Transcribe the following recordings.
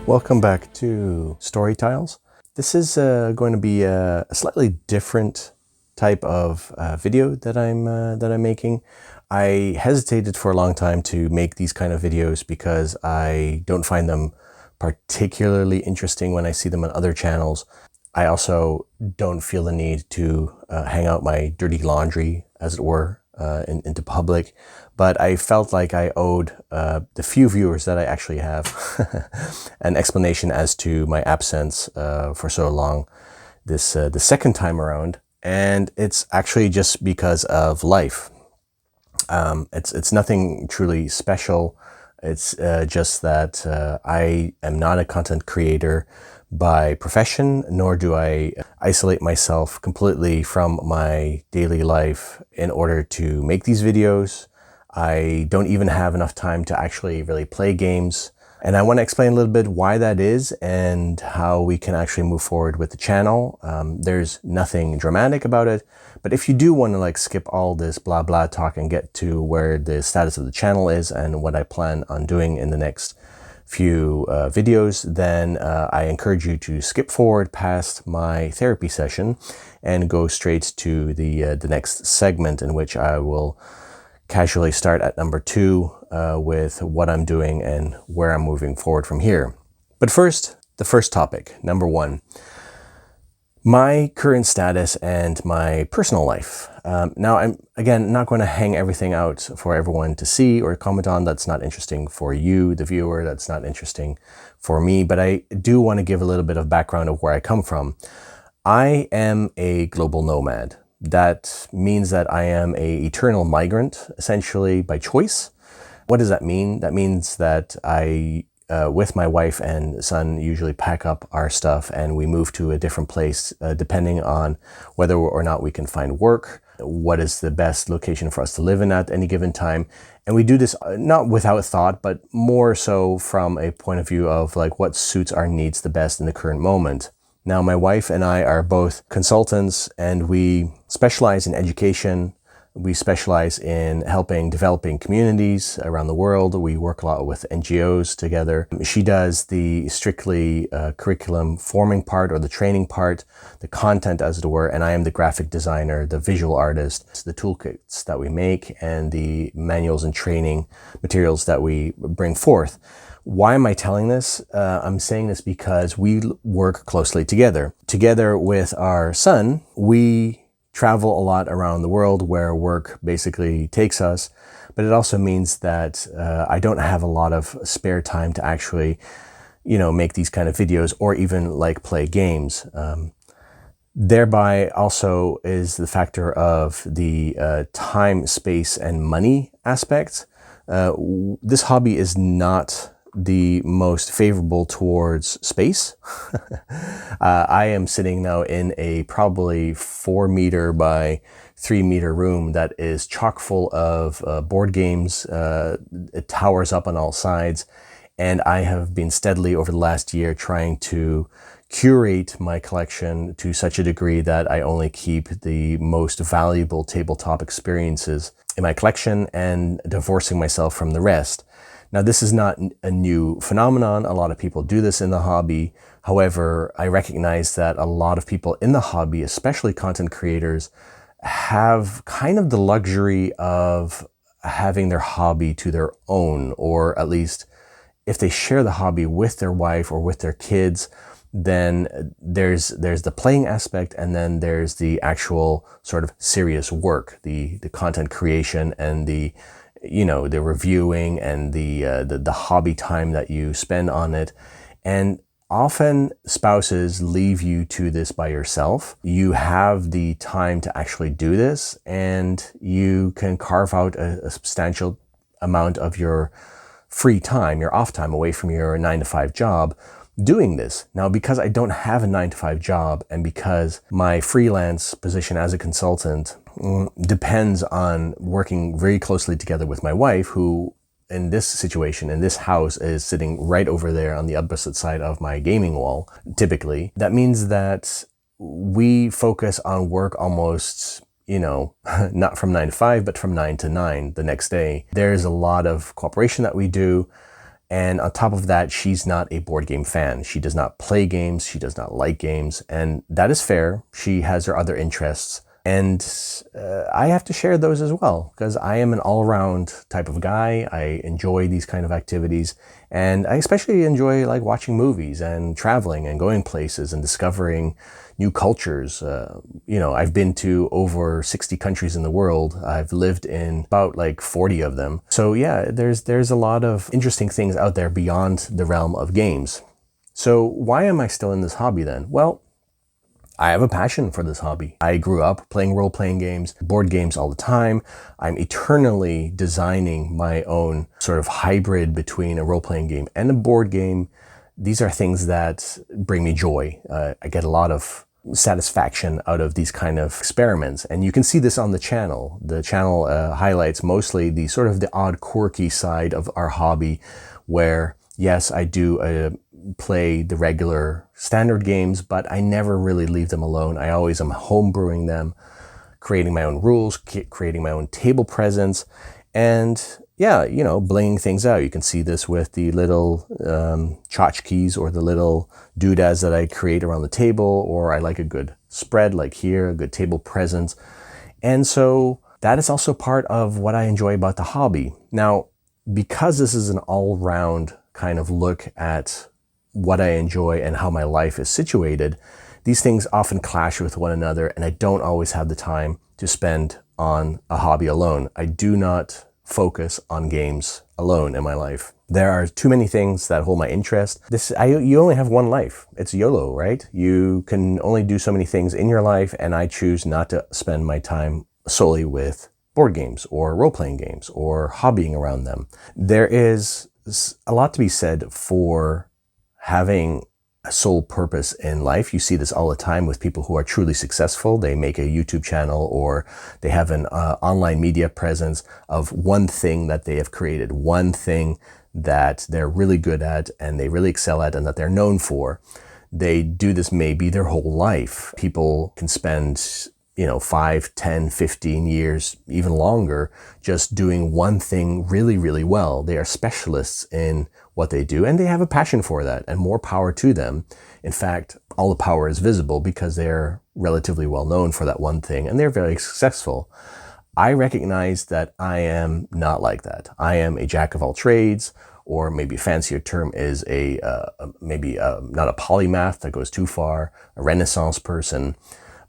Welcome back to Story Tiles. This is going to be a slightly different type of video that I'm making. I hesitated for a long time to make these kind of videos because I don't find them particularly interesting when I see them on other channels. I also don't feel the need to hang out my dirty laundry, as it were, into public, but I felt like I owed the few viewers that I actually have an explanation as to my absence for so long the second time around, and it's actually just because of life. It's nothing truly special. It's just that I am not a content creator by profession, nor do I isolate myself completely from my daily life in order to make these videos. I don't even have enough time to actually really play games. And I want to explain a little bit why that is and how we can actually move forward with the channel. There's nothing dramatic about it, but if you do want to skip all this blah blah talk and get to where the status of the channel is and what I plan on doing in the next few videos, then I encourage you to skip forward past my therapy session and go straight to the next segment, in which I will casually start at number 2 with what I'm doing and where I'm moving forward from here. But first, the first topic, number 1. My current status and my personal life. Now, I'm, again, not going to hang everything out for everyone to see or comment on. That's not interesting for you, the viewer. That's not interesting for me. But I do want to give a little bit of background of where I come from. I am a global nomad. That means that I am an eternal migrant, essentially by choice. What does that mean? That means that I with my wife and son, usually pack up our stuff and we move to a different place depending on whether or not we can find work, what is the best location for us to live in at any given time. And we do this not without thought, but more so from a point of view of what suits our needs the best in the current moment. Now, my wife and I are both consultants and we specialize in education. We specialize in helping developing communities around the world. We work a lot with NGOs together. She does the strictly curriculum forming part, or the training part, the content as it were, and I am the graphic designer, the visual artist, the toolkits that we make, and the manuals and training materials that we bring forth. Why am I telling this? I'm saying this because we work closely together. Together with our son, we travel a lot around the world where work basically takes us, but it also means that I don't have a lot of spare time to actually, make these kind of videos or even play games. Thereby also is the factor of the time, space, and money aspect. This hobby is not the most favorable towards space. I am sitting now in a probably 4 meter by 3 meter room that is chock full of board games. It towers up on all sides, and I have been steadily over the last year trying to curate my collection to such a degree that I only keep the most valuable tabletop experiences in my collection and divorcing myself from the rest. Now, this is not a new phenomenon. A lot of people do this in the hobby. However, I recognize that a lot of people in the hobby, especially content creators, have kind of the luxury of having their hobby to their own, or at least if they share the hobby with their wife or with their kids, then there's the playing aspect, and then there's the actual sort of serious work, the content creation and the reviewing and the hobby time that you spend on it. And often spouses leave you to this by yourself. You have the time to actually do this, and you can carve out a substantial amount of your free time, your off time, away from your 9-to-5 job doing this. Now, because I don't have a 9-to-5 job, and because my freelance position as a consultant depends on working very closely together with my wife, who in this situation, in this house, is sitting right over there on the opposite side of my gaming wall, typically, that means that we focus on work almost, not from 9 to 5, but from 9 to 9 the next day. There's a lot of cooperation that we do. And on top of that, she's not a board game fan. She does not play games. She does not like games. And that is fair. She has her other interests. And I have to share those as well, because I am an all-around type of guy. I enjoy these kind of activities, and I especially enjoy like watching movies and traveling and going places and discovering new cultures. I've been to over 60 countries in the world. I've lived in about like 40 of them. So yeah, there's a lot of interesting things out there beyond the realm of games. So why am I still in this hobby then? Well, I have a passion for this hobby. I grew up playing role-playing games, board games all the time. I'm eternally designing my own sort of hybrid between a role-playing game and a board game. These are things that bring me joy. I get a lot of satisfaction out of these kind of experiments. And you can see this on the channel. The channel highlights mostly the sort of the odd, quirky side of our hobby, where yes, I do play the regular standard games, but I never really leave them alone. I always am homebrewing them, creating my own rules, creating my own table presence, and yeah, blinging things out. You can see this with the little tchotchkes or the little doodads that I create around the table, or I like a good spread like here, a good table presence. And so that is also part of what I enjoy about the hobby. Now, because this is an all-round kind of look at what I enjoy and how my life is situated, these things often clash with one another, and I don't always have the time to spend on a hobby alone. I do not focus on games alone in my life. There are too many things that hold my interest. You only have one life. It's YOLO, right? You can only do so many things in your life, and I choose not to spend my time solely with board games or role-playing games or hobbying around them. There is a lot to be said for having a sole purpose in life. You see this all the time with people who are truly successful. They make a YouTube channel, or they have an online media presence of one thing that they have created, one thing that they're really good at and they really excel at and that they're known for. They do this maybe their whole life. People can spend 5, 10, 15 years, even longer, just doing one thing really, really well. They are specialists in what they do, and they have a passion for that, and more power to them. In fact, all the power is visible because they're relatively well known for that one thing, and they're very successful. I recognize that I am not like that. I am a jack of all trades, or maybe a fancier term is not a polymath that goes too far, a Renaissance person.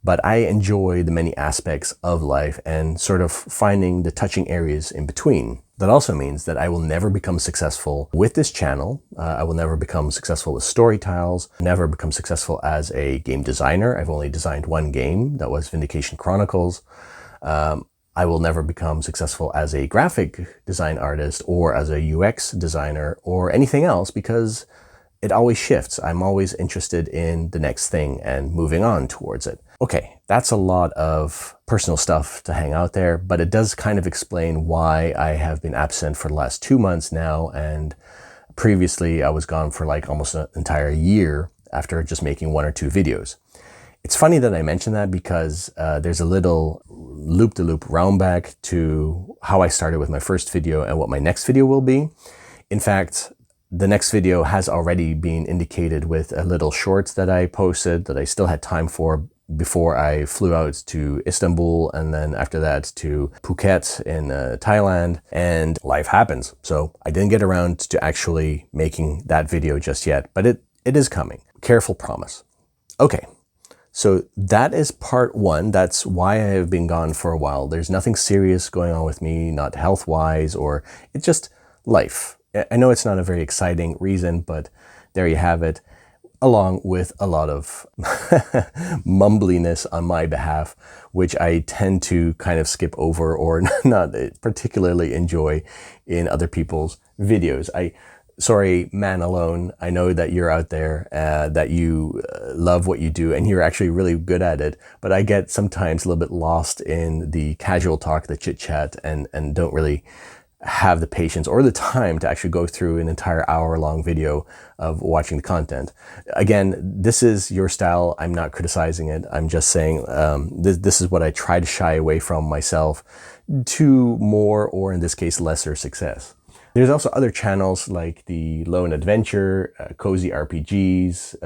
But I enjoy the many aspects of life and sort of finding the touching areas in between. That also means that I will never become successful with this channel. I will never become successful with story tiles, never become successful as a game designer. I've only designed one game, that was Vindication Chronicles. I will never become successful as a graphic design artist or as a UX designer or anything else, because it always shifts. I'm always interested in the next thing and moving on towards it. Okay, that's a lot of personal stuff to hang out there, but it does kind of explain why I have been absent for the last 2 months now, and previously I was gone for like almost an entire year after just making 1 or 2 videos. It's funny that I mentioned that because there's a little loop-de-loop round back to how I started with my first video and what my next video will be. In fact, the next video has already been indicated with a little shorts that I posted that I still had time for before I flew out to Istanbul, and then after that to Phuket in Thailand, and life happens. So I didn't get around to actually making that video just yet, but it is coming. Careful promise. Okay, so that is part 1. That's why I have been gone for a while. There's nothing serious going on with me, not health-wise, or it's just life. I know it's not a very exciting reason, but there you have it, along with a lot of mumbliness on my behalf, which I tend to kind of skip over or not particularly enjoy in other people's videos. Sorry, man alone, I know that you're out there, that you love what you do and you're actually really good at it, but I get sometimes a little bit lost in the casual talk, the chit chat, and don't really have the patience or the time to actually go through an entire hour-long video of watching the content. Again, this is your style. I'm not criticizing it. I'm just saying this is what I try to shy away from myself to more, or in this case, lesser success. There's also other channels like the Lone Adventure, Cozy RPGs,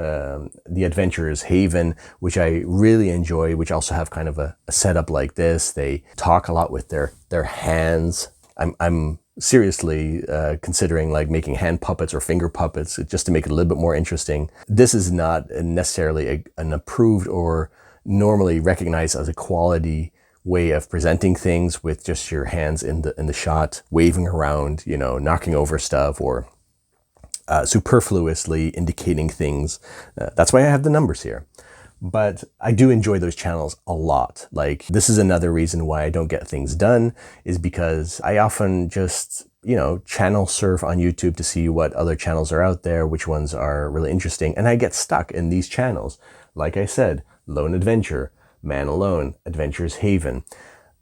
the Adventurer's Haven, which I really enjoy, which also have kind of a setup like this. They talk a lot with their hands. I'm seriously considering like making hand puppets or finger puppets just to make it a little bit more interesting. This is not necessarily an approved or normally recognized as a quality way of presenting things, with just your hands in the shot, waving around, you know, knocking over stuff, or superfluously indicating things. That's why I have the numbers here. But I do enjoy those channels a lot. Like, this is another reason why I don't get things done, is because I often just, you know, channel surf on YouTube to see what other channels are out there, which ones are really interesting. And I get stuck in these channels. Like I said, Lone Adventure, Man Alone, Adventurer's Haven.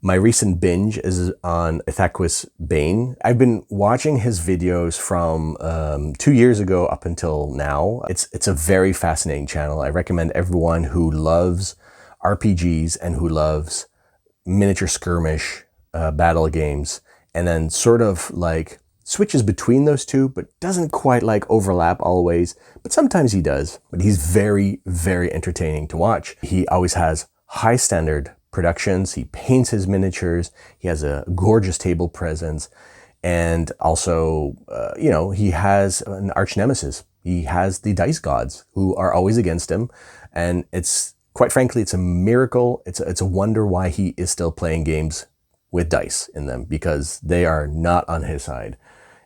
My recent binge is on Ithacus Bane. I've been watching his videos from 2 years ago up until now. It's a very fascinating channel. I recommend everyone who loves RPGs and who loves miniature skirmish battle games, and then sort of like switches between those two, but doesn't quite like overlap always, but sometimes he does. But he's very, very entertaining to watch. He always has high standard productions. He paints his miniatures. He has a gorgeous table presence. And also, you know, he has an arch nemesis. He has the dice gods who are always against him. And it's, quite frankly, it's a miracle. It's a wonder why he is still playing games with dice in them, because they are not on his side.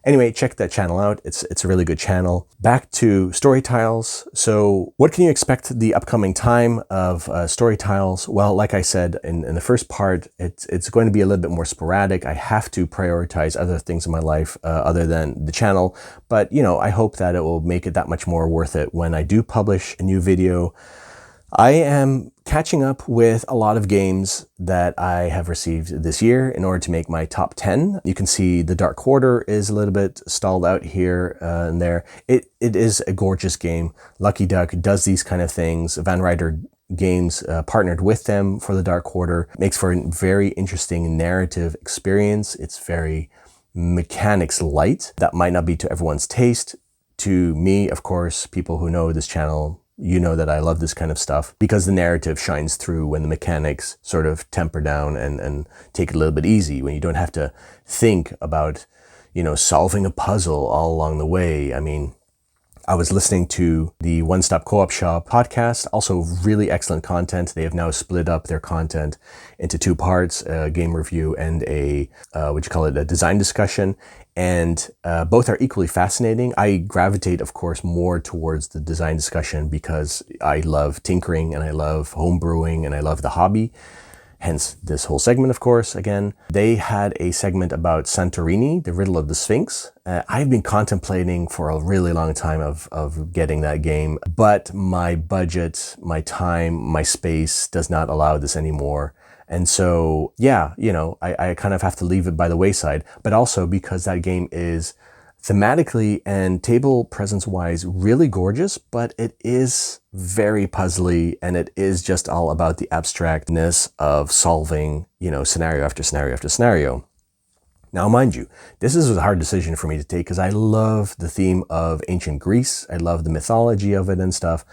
Anyway, check that channel out. It's a really good channel. Back to Story Tiles. So what can you expect the upcoming time of Story Tiles? Well, like I said in the first part, it's going to be a little bit more sporadic. I have to prioritize other things in my life other than the channel. But, you know, I hope that it will make it that much more worth it when I do publish a new video. I am catching up with a lot of games that I have received this year in order to make my top 10. You can see the Dark Quarter is a little bit stalled out here and there. It is a gorgeous game. Lucky Duck does these kind of things. Van Ryder Games partnered with them for the Dark Quarter. It makes for a very interesting narrative experience. It's very mechanics light. That might not be to everyone's taste. To me, of course, people who know this channel, you know that I love this kind of stuff, because the narrative shines through when the mechanics sort of temper down and take it a little bit easy, when you don't have to think about, you know, solving a puzzle all along the way. I mean, I was listening to the One Stop Co-op Shop podcast, also really excellent content. They have now split up their content into two parts, a game review and a design discussion. And both are equally fascinating. I gravitate, of course, more towards the design discussion because I love tinkering and I love homebrewing and I love the hobby. Hence this whole segment, of course. Again, they had a segment about Santorini, the Riddle of the Sphinx. I've been contemplating for a really long time of getting that game, but my budget, my time, my space does not allow this anymore. And so, yeah, you know, I kind of have to leave it by the wayside, but also because that game is thematically and table presence wise really gorgeous, but it is very puzzly, and it is just all about the abstractness of solving, you know, scenario after scenario after scenario. Now, mind you, this is a hard decision for me to take because I love the theme of ancient Greece. I love the mythology of it and stuff,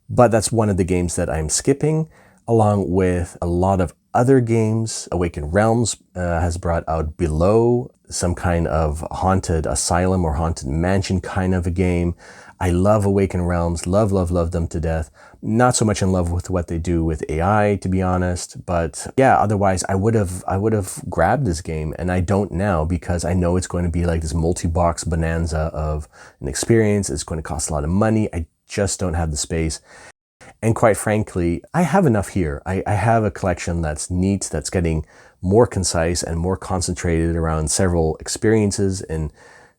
but that's one of the games that I'm skipping, along with a lot of other games. Awakened Realms has brought out Below, some kind of haunted asylum or haunted mansion kind of a game. I love Awakened Realms, love them to death. Not so much in love with what they do with AI, to be honest, but yeah, otherwise I would have grabbed this game, and I don't now because I know it's going to be like this multi-box bonanza of an experience. It's going to cost a lot of money. I just don't have the space. And quite frankly, I have enough here. I have a collection that's neat, that's getting more concise and more concentrated around several experiences and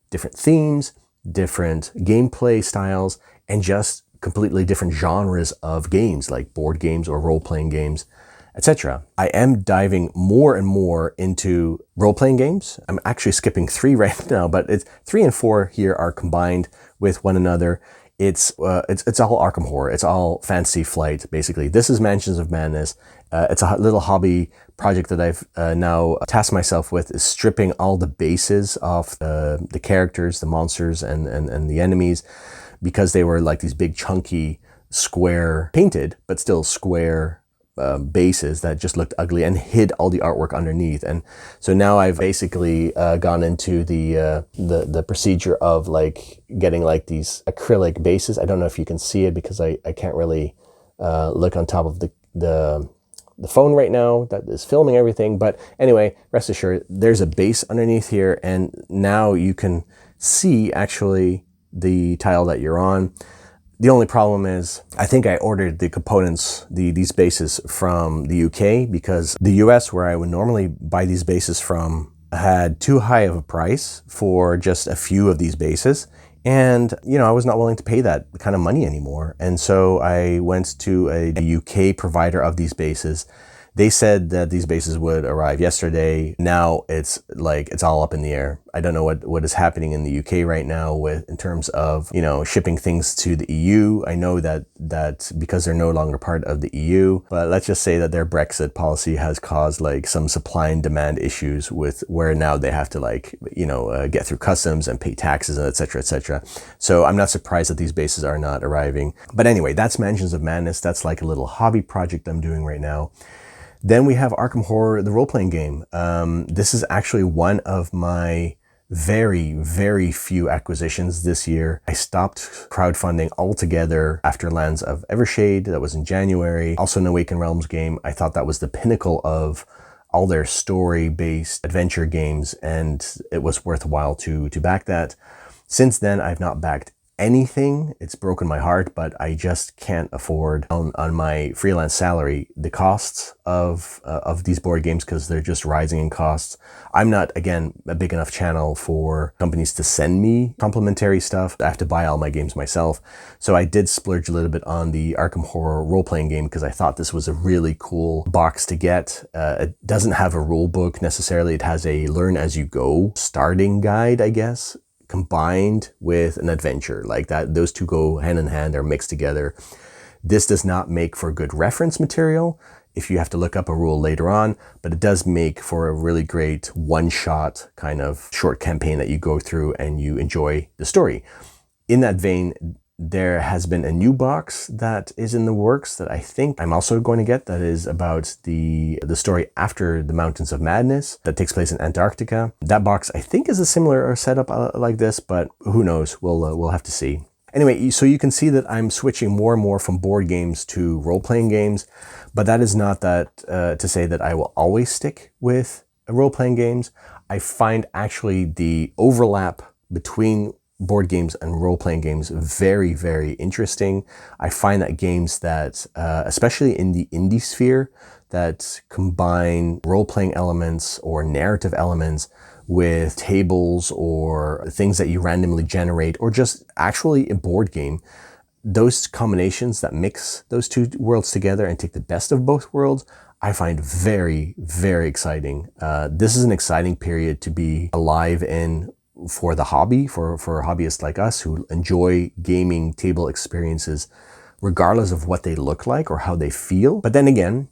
different themes, different gameplay styles, and just completely different genres of games like board games or role-playing games, etc. I am diving more and more into role-playing games. I'm actually skipping 3 right now, but 3 and 4 here are combined with one another. It's all Arkham Horror. It's all Fantasy Flight, basically. This is Mansions of Madness. It's a little hobby project that I've now tasked myself with is stripping all the bases off the characters, the monsters, and the enemies, because they were like these big chunky square, painted but still square bases that just looked ugly and hid all the artwork underneath. And so now I've basically gone into the procedure of like getting like these acrylic bases. I don't know if you can see it because I can't really look on top of the phone right now that is filming everything. But anyway, rest assured, there's a base underneath here, and now you can see actually the tile that you're on. The only problem is, I think I ordered the components, these bases from the UK, because the US, where I would normally buy these bases from, had too high of a price for just a few of these bases. And, you know, I was not willing to pay that kind of money anymore. And so I went to a UK provider of these bases. They said that these bases would arrive yesterday. Now it's like, it's all up in the air. I don't know what is happening in the UK right now in terms of, you know, shipping things to the EU. I know that because they're no longer part of the EU, but let's just say that their Brexit policy has caused like some supply and demand issues with where now they have to like, you know, get through customs and pay taxes and et cetera, et cetera. So I'm not surprised that these bases are not arriving. But anyway, that's Mansions of Madness. That's like a little hobby project I'm doing right now. Then we have Arkham Horror, the role-playing game. This is actually one of my very, very few acquisitions this year. I stopped crowdfunding altogether after Lands of Evershade. That was in January. Also an Awaken Realms game. I thought that was the pinnacle of all their story-based adventure games, and it was worthwhile to back that. Since then, I've not backed anything. It's broken my heart, but I just can't afford on my freelance salary the costs of these board games, because they're just rising in costs. I'm not, again, a big enough channel for companies to send me complimentary stuff. I have to buy all my games myself. So I did splurge a little bit on the Arkham Horror role-playing game because I thought this was a really cool box to get. It doesn't have a rule book necessarily. It has a learn as you go starting guide, I guess, combined with an adventure like that. Those two go hand in hand, they're mixed together. This does not make for good reference material if you have to look up a rule later on, but it does make for a really great one-shot kind of short campaign that you go through and you enjoy the story. In that vein, there has been a new box that is in the works that I think I'm also going to get, that is about the story after the Mountains of Madness that takes place in Antarctica. That box I think is a similar setup like this, but who knows? We'll have to see. Anyway, so you can see that I'm switching more and more from board games to role-playing games, but that is not that to say that I will always stick with role-playing games. I find actually the overlap between board games and role-playing games very, very interesting. I find that games that, especially in the indie sphere, that combine role-playing elements or narrative elements with tables or things that you randomly generate, or just actually a board game, those combinations that mix those two worlds together and take the best of both worlds, I find very, very exciting. This is an exciting period to be alive in for the hobby, for hobbyists like us who enjoy gaming table experiences regardless of what they look like or how they feel. But then again,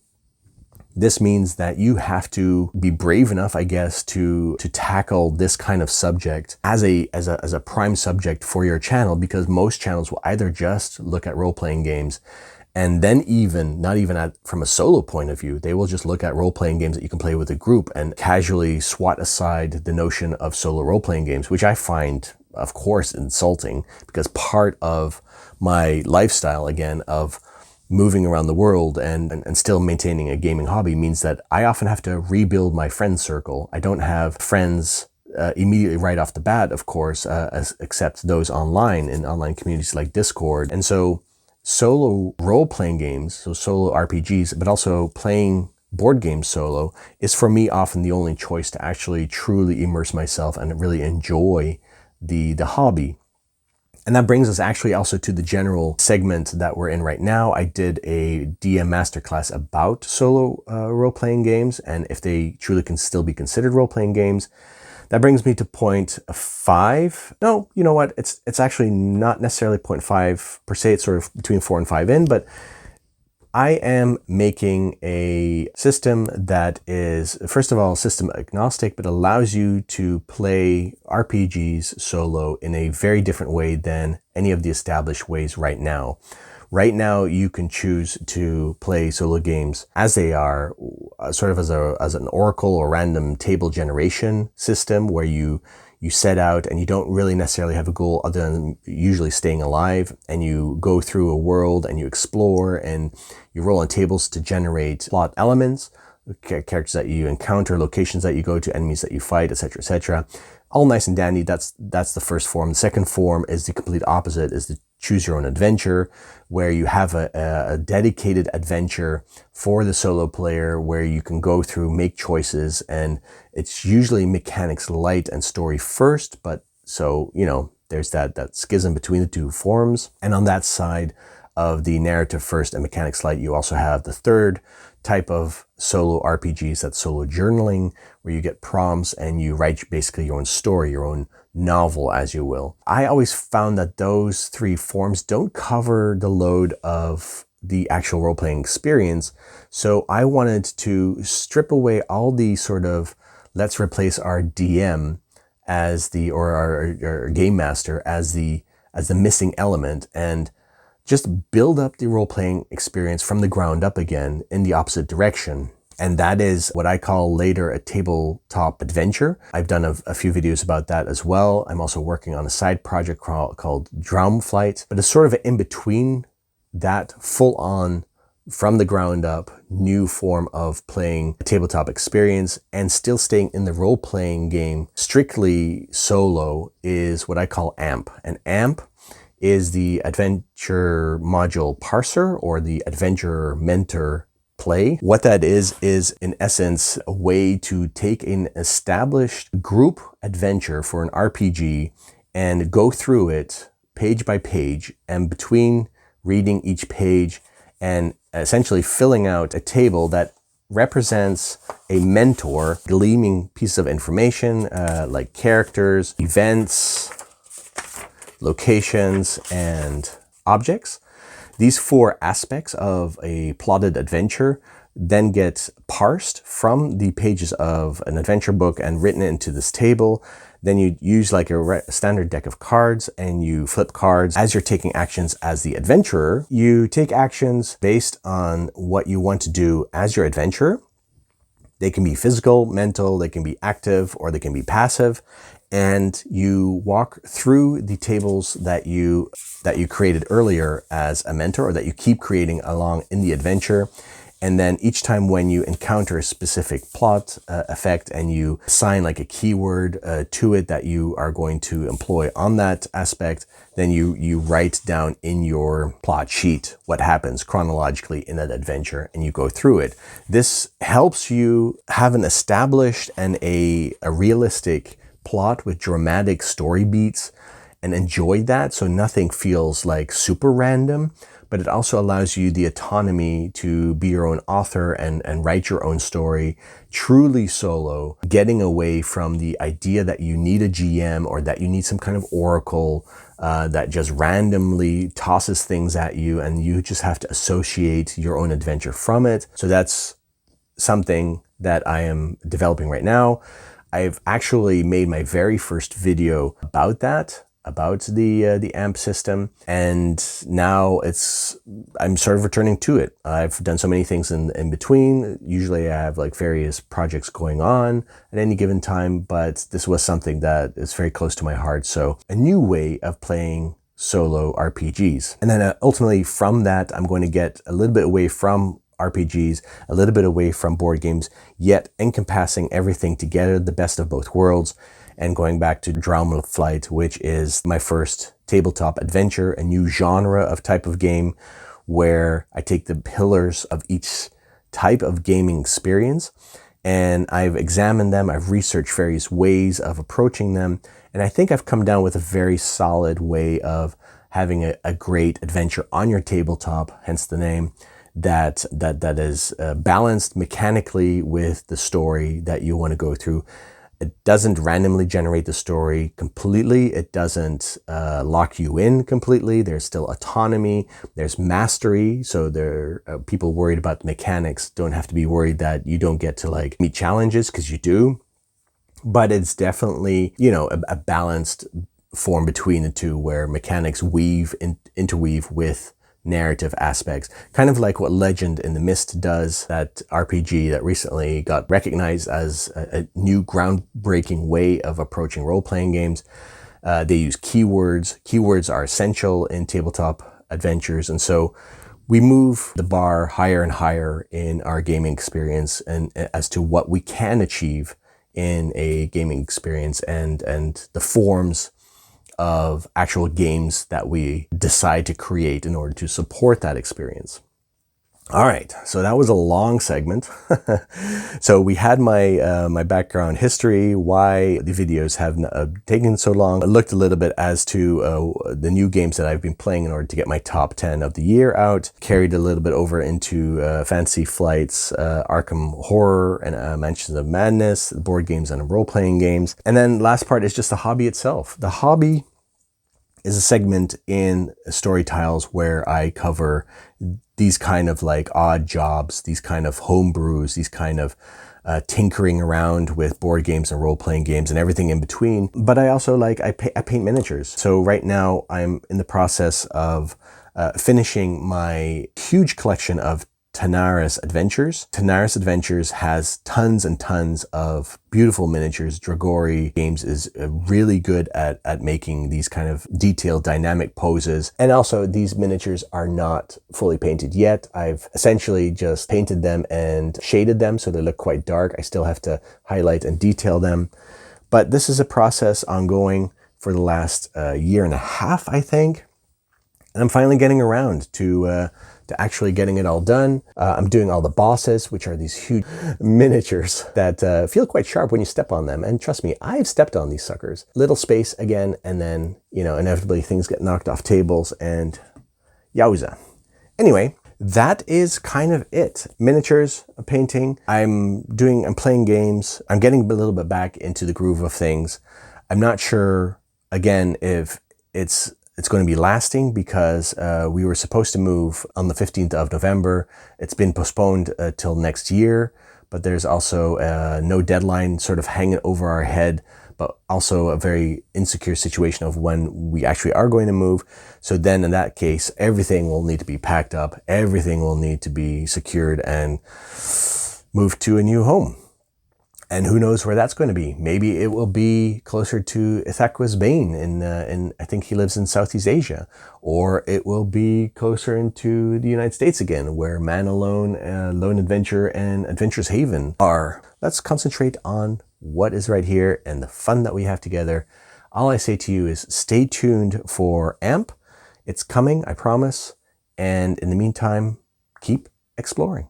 this means that you have to be brave enough, I guess, to tackle this kind of subject as a prime subject for your channel, because most channels will either just look at role-playing games, and then not even from a solo point of view, they will just look at role-playing games that you can play with a group and casually swat aside the notion of solo role-playing games, which I find, of course, insulting, because part of my lifestyle, again, of moving around the world and still maintaining a gaming hobby means that I often have to rebuild my friend circle. I don't have friends immediately right off the bat, of course, except those online in online communities like Discord. And so solo role-playing games, so solo RPGs, but also playing board games solo is for me often the only choice to actually truly immerse myself and really enjoy the hobby. And that brings us actually also to the general segment that we're in right now. I did a DM masterclass about solo role-playing games and if they truly can still be considered role-playing games. That brings me to point 5. No, you know what? It's actually not necessarily point 5 per se. It's sort of between 4 and 5 in, but I am making a system that is, first of all, system agnostic, but allows you to play RPGs solo in a very different way than any of the established ways right now. Right now, you can choose to play solo games as they are, sort of as an oracle or random table generation system where you set out and you don't really necessarily have a goal other than usually staying alive, and you go through a world and you explore and you roll on tables to generate plot elements, characters that you encounter, locations that you go to, enemies that you fight, etc., etc. All nice and dandy. That's the first form. The second form is the complete opposite, is the choose your own adventure, where you have a dedicated adventure for the solo player where you can go through, make choices, and it's usually mechanics light and story first, but so, you know, there's that schism between the two forms. And on that side of the narrative first and mechanics light, you also have the third type of solo RPGs, that's solo journaling, where you get prompts and you write basically your own story, your own novel, as you will. I always found that those three forms don't cover the load of the actual role-playing experience. So I wanted to strip away all the sort of, let's replace our DM as the, or our game master as the missing element, and just build up the role-playing experience from the ground up again in the opposite direction. And that is what I call later a tabletop adventure. I've done a few videos about that as well. I'm also working on a side project called Drownflight, but it's sort of an in-between that full-on, from the ground up, new form of playing a tabletop experience and still staying in the role-playing game strictly solo is what I call AMP. And AMP is the Adventure Module Parser, or the Adventure Mentor Play. What that is in essence a way to take an established group adventure for an RPG and go through it page by page, and between reading each page and essentially filling out a table that represents a mentor, gleaming pieces of information like characters, events, locations, and objects. These four aspects of a plotted adventure then get parsed from the pages of an adventure book and written into this table. Then you use like a standard deck of cards and you flip cards as you're taking actions as the adventurer. You take actions based on what you want to do as your adventurer. They can be physical, mental, they can be active, or they can be passive. And you walk through the tables that you created earlier as a mentor, or that you keep creating along in the adventure. And then each time when you encounter a specific plot effect and you assign like a keyword to it that you are going to employ on that aspect, then you write down in your plot sheet what happens chronologically in that adventure, and you go through it. This helps you have an established and a realistic plot with dramatic story beats and enjoy that, so nothing feels like super random. But it also allows you the autonomy to be your own author and write your own story truly solo, getting away from the idea that you need a GM or that you need some kind of oracle that just randomly tosses things at you and you just have to associate your own adventure from it. So that's something that I am developing right now. I've actually made my very first video about that, about the AMP system, and now I'm sort of returning to it. I've done so many things in between. Usually I have like various projects going on at any given time, but this was something that is very close to my heart. So a new way of playing solo RPGs. And then ultimately from that, I'm going to get a little bit away from RPGs, a little bit away from board games, yet encompassing everything together, the best of both worlds, and going back to Drownflight, which is my first tabletop adventure, a new genre of type of game where I take the pillars of each type of gaming experience and I've examined them, I've researched various ways of approaching them, and I think I've come down with a very solid way of having a great adventure on your tabletop, hence the name, that is balanced mechanically with the story that you want to go through. It doesn't randomly generate the story completely. It doesn't lock you in completely. There's still autonomy. There's mastery. So there people worried about the mechanics don't have to be worried that you don't get to like meet challenges, because you do. But it's definitely, you know, a balanced form between the two, where mechanics interweave with narrative aspects, kind of like what Legend in the Mist does, that RPG that recently got recognized as a new groundbreaking way of approaching role-playing games. They use keywords. Keywords are essential in tabletop adventures, and so we move the bar higher and higher in our gaming experience, and as to what we can achieve in a gaming experience, and the forms of actual games that we decide to create in order to support that experience. All right, so that was a long segment. So we had my background history, why the videos have taken so long. I looked a little bit as to the new games that I've been playing in order to get my top 10 of the year out. Carried a little bit over into Fantasy Flight's Arkham Horror and Mansions of Madness, board games and role-playing games. And then last part is just the hobby itself. The hobby is a segment in Story Tiles where I cover these kind of like odd jobs, these kind of homebrews, these kind of tinkering around with board games and role-playing games and everything in between. But I also I paint miniatures. So right now I'm in the process of finishing my huge collection of Tanaris Adventures. Tanaris Adventures has tons and tons of beautiful miniatures. Dragori Games is really good at making these kind of detailed, dynamic poses. And also, these miniatures are not fully painted yet. I've essentially just painted them and shaded them so they look quite dark. I still have to highlight and detail them. But this is a process ongoing for the last year and a half, I think. And I'm finally getting around to actually getting it all done. I'm doing all the bosses, which are these huge miniatures that feel quite sharp when you step on them. And trust me, I've stepped on these suckers. Little space again, and then, you know, inevitably things get knocked off tables and yowza. Anyway, that is kind of it. Miniatures, painting. I'm playing games. I'm getting a little bit back into the groove of things. I'm not sure, again, if it's going to be lasting, because we were supposed to move on the 15th of November. It's been postponed till next year, but there's also no deadline sort of hanging over our head, but also a very insecure situation of when we actually are going to move. So then in that case, everything will need to be packed up. Everything will need to be secured and moved to a new home. And who knows where that's going to be? Maybe it will be closer to Ithaqa's Bane in I think he lives in Southeast Asia, or it will be closer into the United States again, where Man Alone, Lone Adventure, and Adventure's Haven are. Let's concentrate on what is right here and the fun that we have together. All I say to you is stay tuned for AMP. It's coming, I promise. And in the meantime, keep exploring.